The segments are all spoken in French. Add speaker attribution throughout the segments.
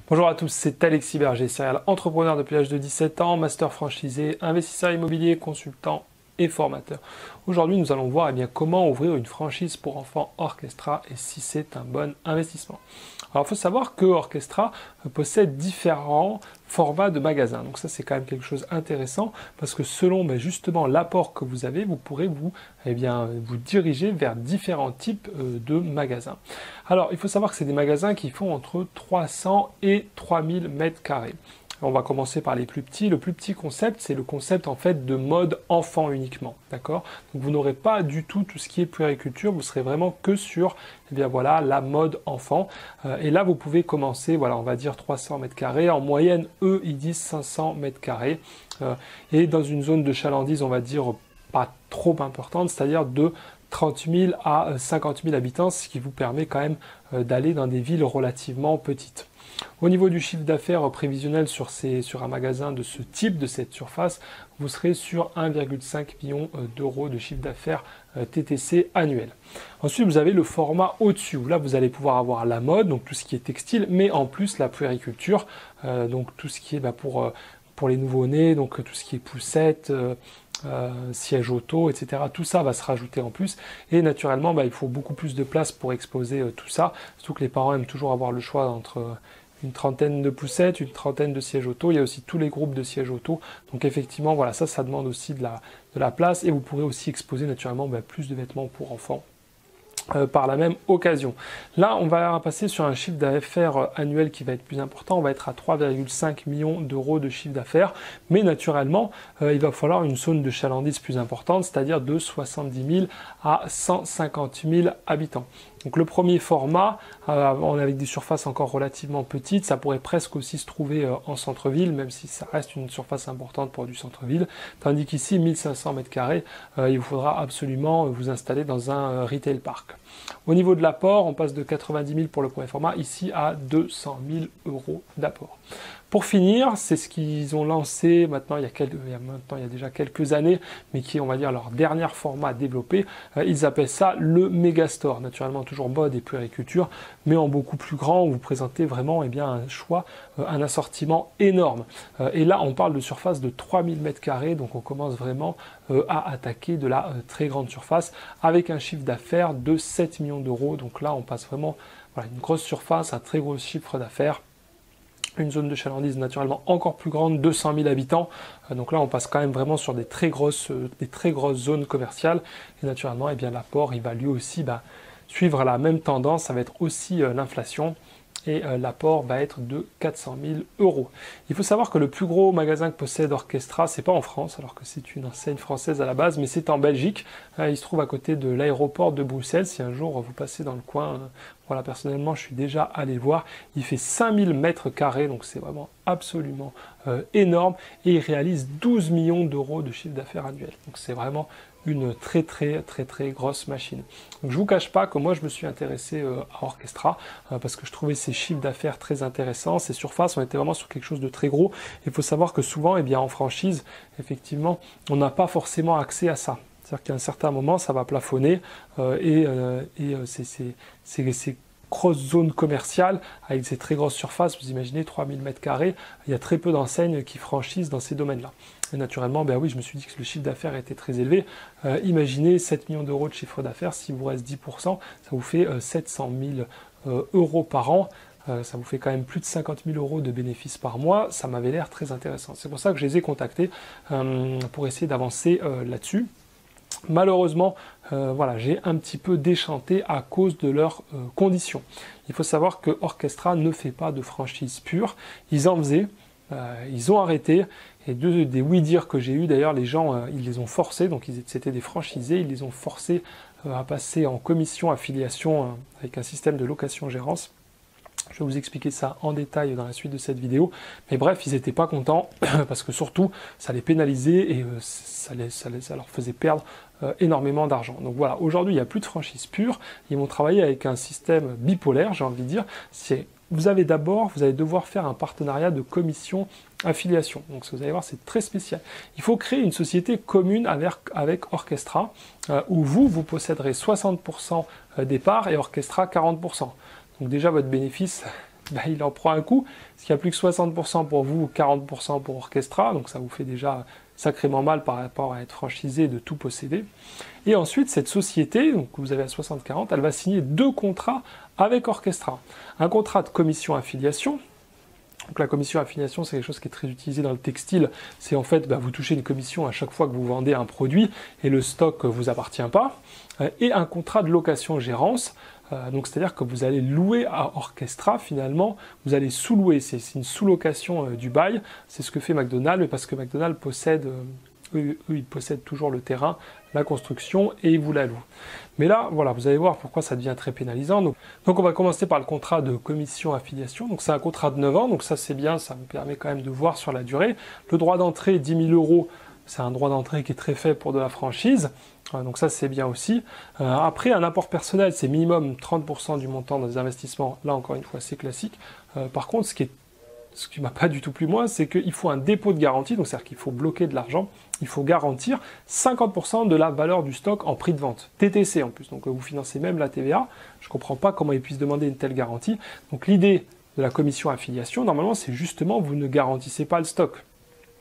Speaker 1: Bonjour à tous, c'est Alexis Berger, serial entrepreneur depuis l'âge de 17 ans, master franchisé, investisseur immobilier, consultant et formateur. Aujourd'hui, nous allons voir comment ouvrir une franchise pour enfants Orchestra et si c'est un bon investissement. Alors, il faut savoir que Orchestra possède différents formats de magasins. Donc ça, c'est quand même quelque chose d'intéressant parce que selon justement l'apport que vous avez, vous pourrez vous diriger vers différents types de magasins. Alors, il faut savoir que c'est des magasins qui font entre 300 et 3000 mètres carrés. On va commencer par les plus petits. Le plus petit concept, c'est le concept en fait de mode enfant uniquement, d'accord? Donc vous n'aurez pas du tout ce qui est puériculture, vous serez vraiment que sur la mode enfant. Et là, vous pouvez commencer, on va dire 300 mètres carrés. En moyenne, eux, ils disent 500 mètres carrés. Et dans une zone de chalandise, on va dire pas trop importante, c'est-à-dire de 30 000 à 50 000 habitants, ce qui vous permet quand même d'aller dans des villes relativement petites. Au niveau du chiffre d'affaires prévisionnel sur un magasin de ce type, de cette surface, vous serez sur 1,5 million d'euros de chiffre d'affaires TTC annuel. Ensuite, vous avez le format au-dessus, où là, vous allez pouvoir avoir la mode, donc tout ce qui est textile, mais en plus la puériculture, donc tout ce qui est pour les nouveau-nés, donc tout ce qui est poussette, siège auto, etc. Tout ça va se rajouter en plus et naturellement il faut beaucoup plus de place pour exposer tout ça, surtout que les parents aiment toujours avoir le choix entre une trentaine de poussettes, une trentaine de sièges auto, il y a aussi tous les groupes de sièges auto, donc effectivement ça demande aussi de la place et vous pourrez aussi exposer naturellement plus de vêtements pour enfants. Par la même occasion. Là, on va passer sur un chiffre d'affaires annuel qui va être plus important. On va être à 3,5 millions d'euros de chiffre d'affaires. Mais naturellement, il va falloir une zone de chalandise plus importante, c'est-à-dire de 70 000 à 150 000 habitants. Donc le premier format, avec des surfaces encore relativement petites, ça pourrait presque aussi se trouver en centre-ville, même si ça reste une surface importante pour du centre-ville. Tandis qu'ici, 1500 mètres carrés, il vous faudra absolument vous installer dans un retail park. Au niveau de l'apport, on passe de 90 000 pour le premier format, ici à 200 000 euros d'apport. Pour finir, c'est ce qu'ils ont lancé maintenant il y a déjà quelques années, mais qui est, on va dire, leur dernier format développé. Ils appellent ça le Megastore. Naturellement, toujours mode et puériculture, mais en beaucoup plus grand, où vous présentez vraiment un choix, un assortiment énorme. Et là, on parle de surface de 3000 mètres carrés, donc on commence vraiment à attaquer de la très grande surface, avec un chiffre d'affaires de 7 millions d'euros. Donc là, on passe vraiment une grosse surface, un très gros chiffre d'affaires. Une zone de chalandise naturellement encore plus grande, 200 000 habitants. Donc là, on passe quand même vraiment sur des très grosses zones commerciales. Et naturellement, l'apport, il va lui aussi suivre la même tendance. Ça va être aussi l'inflation. Et l'apport va être de 400 000 euros. Il faut savoir que le plus gros magasin que possède Orchestra, c'est pas en France, alors que c'est une enseigne française à la base, mais c'est en Belgique. Il se trouve à côté de l'aéroport de Bruxelles. Si un jour vous passez dans le coin, personnellement, je suis déjà allé le voir. Il fait 5000 mètres carrés, donc c'est vraiment absolument énorme. Et il réalise 12 millions d'euros de chiffre d'affaires annuel. Donc c'est vraiment une très grosse machine. Donc je vous cache pas que moi je me suis intéressé à Orchestra parce que je trouvais ces chiffres d'affaires très intéressants, ces surfaces, on était vraiment sur quelque chose de très gros. Il faut savoir que souvent, en franchise, effectivement, on n'a pas forcément accès à ça. C'est-à-dire qu'à un certain moment, ça va plafonner ces grosses zones commerciales avec ces très grosses surfaces, vous imaginez 3000 mètres carrés, il y a très peu d'enseignes qui franchissent dans ces domaines-là. Et naturellement, oui, je me suis dit que le chiffre d'affaires était très élevé. Imaginez 7 millions d'euros de chiffre d'affaires, s'il vous reste 10%, ça vous fait 700 000 euros par an. Ça vous fait quand même plus de 50 000 euros de bénéfices par mois. Ça m'avait l'air très intéressant. C'est pour ça que je les ai contactés pour essayer d'avancer là-dessus. Malheureusement, j'ai un petit peu déchanté à cause de leurs conditions. Il faut savoir que Orchestra ne fait pas de franchise pure. Ils en faisaient, ils ont arrêté. Et des oui-dire que j'ai eu, d'ailleurs, les gens, ils les ont forcés, donc c'était des franchisés, ils les ont forcés à passer en commission affiliation avec un système de location-gérance. Je vais vous expliquer ça en détail dans la suite de cette vidéo. Mais bref, ils n'étaient pas contents parce que surtout, ça les pénalisait et ça leur faisait perdre énormément d'argent. Donc voilà, aujourd'hui, il n'y a plus de franchise pure. Ils vont travailler avec un système bipolaire, j'ai envie de dire. Vous allez devoir faire un partenariat de commission affiliation. Donc vous allez voir, c'est très spécial. Il faut créer une société commune avec Orchestra où vous posséderez 60% des parts et Orchestra 40%. Donc déjà, votre bénéfice il en prend un coup, parce qu'il n'y a plus que 60% pour vous, 40% pour Orchestra, donc ça vous fait déjà sacrément mal par rapport à être franchisé et de tout posséder. Et ensuite, cette société, donc que vous avez à 60-40, elle va signer 2 contrats avec Orchestra. Un contrat de commission affiliation. Donc la commission affiliation, c'est quelque chose qui est très utilisé dans le textile. C'est en fait, vous touchez une commission à chaque fois que vous vendez un produit et le stock ne vous appartient pas. Et un contrat de location-gérance. Donc c'est-à-dire que vous allez louer à Orchestra finalement, vous allez sous-louer, c'est une sous-location du bail. C'est ce que fait McDonald's, mais parce que McDonald's possède... Eux, ils possèdent toujours le terrain, la construction et ils vous la louent. Mais là, voilà, vous allez voir pourquoi ça devient très pénalisant. Donc on va commencer par le contrat de commission affiliation. Donc c'est un contrat de 9 ans, donc ça c'est bien, ça vous permet quand même de voir sur la durée. Le droit d'entrée, 10 000 €, c'est un droit d'entrée qui est très faible pour de la franchise. Donc ça c'est bien aussi. Après, un apport personnel, c'est minimum 30% du montant dans les investissements. Là encore une fois, c'est classique. Par contre, ce qui m'a pas du tout plu moi, c'est qu'il faut un dépôt de garantie, donc c'est-à-dire qu'il faut bloquer de l'argent, il faut garantir 50% de la valeur du stock en prix de vente, TTC en plus, donc vous financez même la TVA, je ne comprends pas comment ils puissent demander une telle garantie. Donc l'idée de la commission affiliation, normalement, c'est justement vous ne garantissez pas le stock.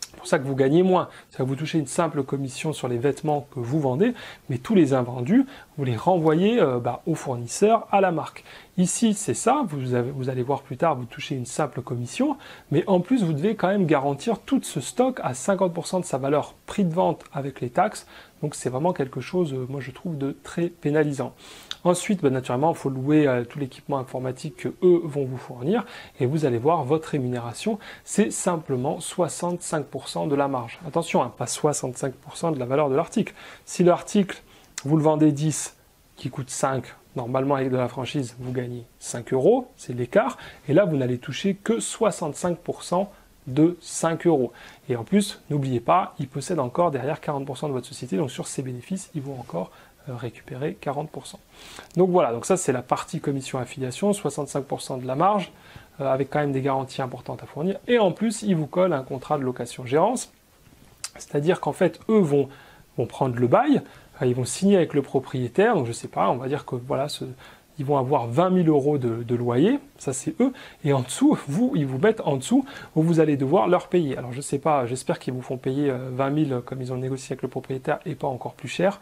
Speaker 1: C'est pour ça que vous gagnez moins. C'est-à-dire que vous touchez une simple commission sur les vêtements que vous vendez, mais tous les invendus, vous les renvoyez au fournisseur, à la marque. Ici, c'est ça, vous allez voir plus tard, vous touchez une simple commission, mais en plus, vous devez quand même garantir tout ce stock à 50% de sa valeur prix de vente avec les taxes. Donc c'est vraiment quelque chose, moi je trouve, de très pénalisant. Ensuite, naturellement, il faut louer tout l'équipement informatique que eux vont vous fournir et vous allez voir votre rémunération, c'est simplement 65% de la marge. Attention, pas 65% de la valeur de l'article. Si l'article, vous le vendez 10, qui coûte 5, normalement avec de la franchise, vous gagnez 5 €, c'est l'écart, et là vous n'allez toucher que 65% de 5 €. Et en plus, n'oubliez pas, ils possèdent encore derrière 40% de votre société, donc sur ces bénéfices, ils vont encore récupérer 40%. Donc voilà, donc ça c'est la partie commission affiliation, 65% de la marge, avec quand même des garanties importantes à fournir, et en plus, ils vous collent un contrat de location-gérance, c'est-à-dire qu'en fait, eux vont prendre le bail, ils vont signer avec le propriétaire, donc je sais pas, on va dire que voilà, ils vont avoir 20 000 € de loyer, ça c'est eux, et en dessous, ils vous mettent en dessous, où vous allez devoir leur payer. Alors je sais pas, j'espère qu'ils vous font payer 20 000 comme ils ont négocié avec le propriétaire, et pas encore plus cher.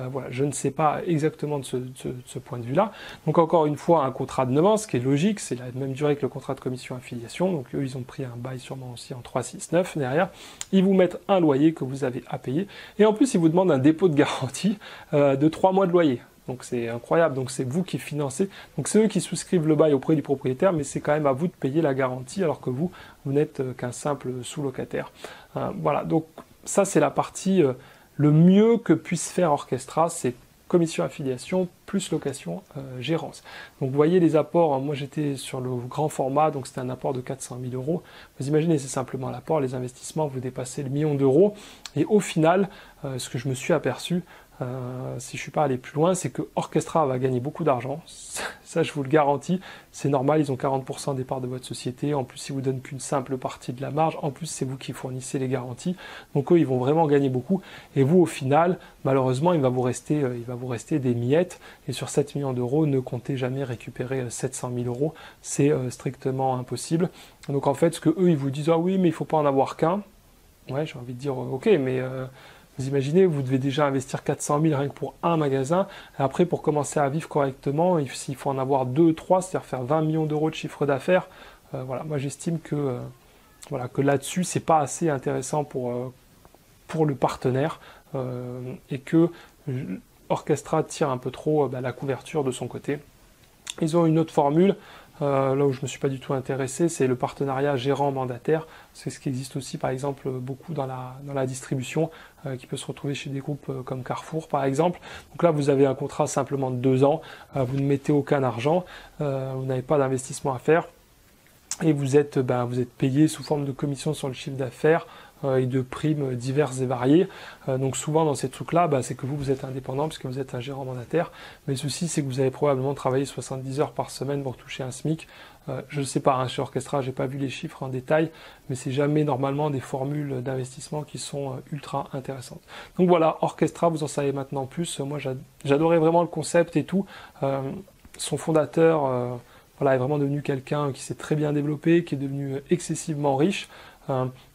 Speaker 1: Voilà, je ne sais pas exactement de ce point de vue-là. Donc encore une fois, un contrat de 9 ans, ce qui est logique, c'est la même durée que le contrat de commission affiliation. Donc eux, ils ont pris un bail sûrement aussi en 3, 6, 9 derrière. Ils vous mettent un loyer que vous avez à payer. Et en plus, ils vous demandent un dépôt de garantie de 3 mois de loyer. Donc c'est incroyable, donc c'est vous qui financez. Donc c'est eux qui souscrivent le bail auprès du propriétaire, mais c'est quand même à vous de payer la garantie, alors que vous n'êtes qu'un simple sous-locataire. Voilà, donc ça c'est la partie... le mieux que puisse faire Orchestra, c'est commission affiliation plus location gérance. Donc vous voyez les apports, moi j'étais sur le grand format, donc c'était un apport de 400 000 €. Vous imaginez, c'est simplement l'apport, les investissements, vous dépassez le million d'euros. Et au final, ce que je me suis aperçu, si je ne suis pas allé plus loin, c'est que Orchestra va gagner beaucoup d'argent. Ça, je vous le garantis. C'est normal, ils ont 40% des parts de votre société. En plus, ils vous donnent qu'une simple partie de la marge. En plus, c'est vous qui fournissez les garanties. Donc eux, ils vont vraiment gagner beaucoup. Et vous, au final, malheureusement, il va vous rester des miettes. Et sur 7 millions d'euros, ne comptez jamais récupérer 700 000 €. C'est strictement impossible. Donc en fait, ce que eux, ils vous disent, ah oui, mais il ne faut pas en avoir qu'un. Ouais, j'ai envie de dire, ok, mais... vous imaginez, vous devez déjà investir 400 000 rien que pour un magasin. Et après, pour commencer à vivre correctement, s'il faut en avoir 2, 3, c'est-à-dire faire 20 millions d'euros de chiffre d'affaires, voilà, moi j'estime que, que là-dessus, c'est pas assez intéressant pour le partenaire et que Orchestra tire un peu trop la couverture de son côté. Ils ont une autre formule. Là où je ne me suis pas du tout intéressé, c'est le partenariat gérant-mandataire. C'est ce qui existe aussi, par exemple, beaucoup dans la distribution, qui peut se retrouver chez des groupes comme Carrefour, par exemple. Donc là, vous avez un contrat simplement de 2 ans, vous ne mettez aucun argent, vous n'avez pas d'investissement à faire, et vous êtes payé sous forme de commission sur le chiffre d'affaires, et de primes diverses et variées. Donc souvent dans ces trucs-là, c'est que vous êtes indépendant puisque vous êtes un gérant mandataire. Mais ceci, c'est que vous avez probablement travaillé 70 heures par semaine pour toucher un SMIC. Je ne sais pas, chez Orchestra, j'ai pas vu les chiffres en détail, mais c'est jamais normalement des formules d'investissement qui sont ultra intéressantes. Donc voilà, Orchestra, vous en savez maintenant plus. Moi, j'adorais vraiment le concept et tout. Son fondateur... voilà, est vraiment devenu quelqu'un qui s'est très bien développé, qui est devenu excessivement riche.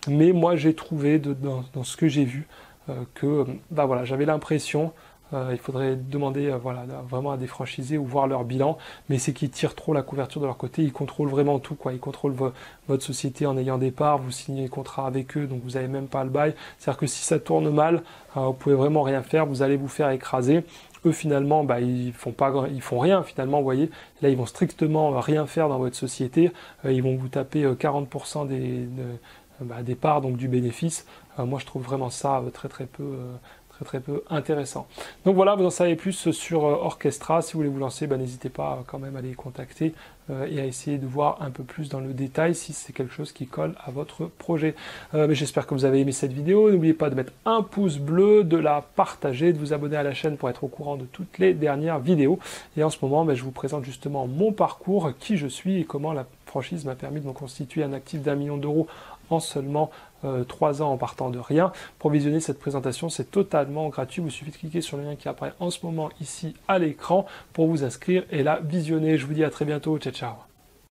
Speaker 1: Mais moi, j'ai trouvé dans ce que j'ai vu que voilà, j'avais l'impression, il faudrait demander voilà, vraiment à des franchisés ou voir leur bilan, mais c'est qu'ils tirent trop la couverture de leur côté, ils contrôlent vraiment tout, quoi. Ils contrôlent votre société en ayant des parts, vous signez un contrat avec eux, donc vous n'avez même pas le bail. C'est-à-dire que si ça tourne mal, vous pouvez vraiment rien faire, vous allez vous faire écraser. Eux finalement, ils font rien finalement, vous voyez. Là, ils vont strictement rien faire dans votre société. Ils vont vous taper 40% des parts, donc du bénéfice. Moi, je trouve vraiment ça très peu intéressant. Donc voilà, vous en savez plus sur Orchestra. Si vous voulez vous lancer, n'hésitez pas quand même à les contacter et à essayer de voir un peu plus dans le détail si c'est quelque chose qui colle à votre projet. Mais j'espère que vous avez aimé cette vidéo. N'oubliez pas de mettre un pouce bleu, de la partager, de vous abonner à la chaîne pour être au courant de toutes les dernières vidéos. Et en ce moment, je vous présente justement mon parcours, qui je suis et comment la franchise m'a permis de me constituer un actif d'1 million d'euros en seulement 3 ans en partant de rien. Pour visionner cette présentation, c'est totalement gratuit. Il vous suffit de cliquer sur le lien qui apparaît en ce moment ici à l'écran pour vous inscrire et la visionner. Je vous dis à très bientôt. Ciao, ciao.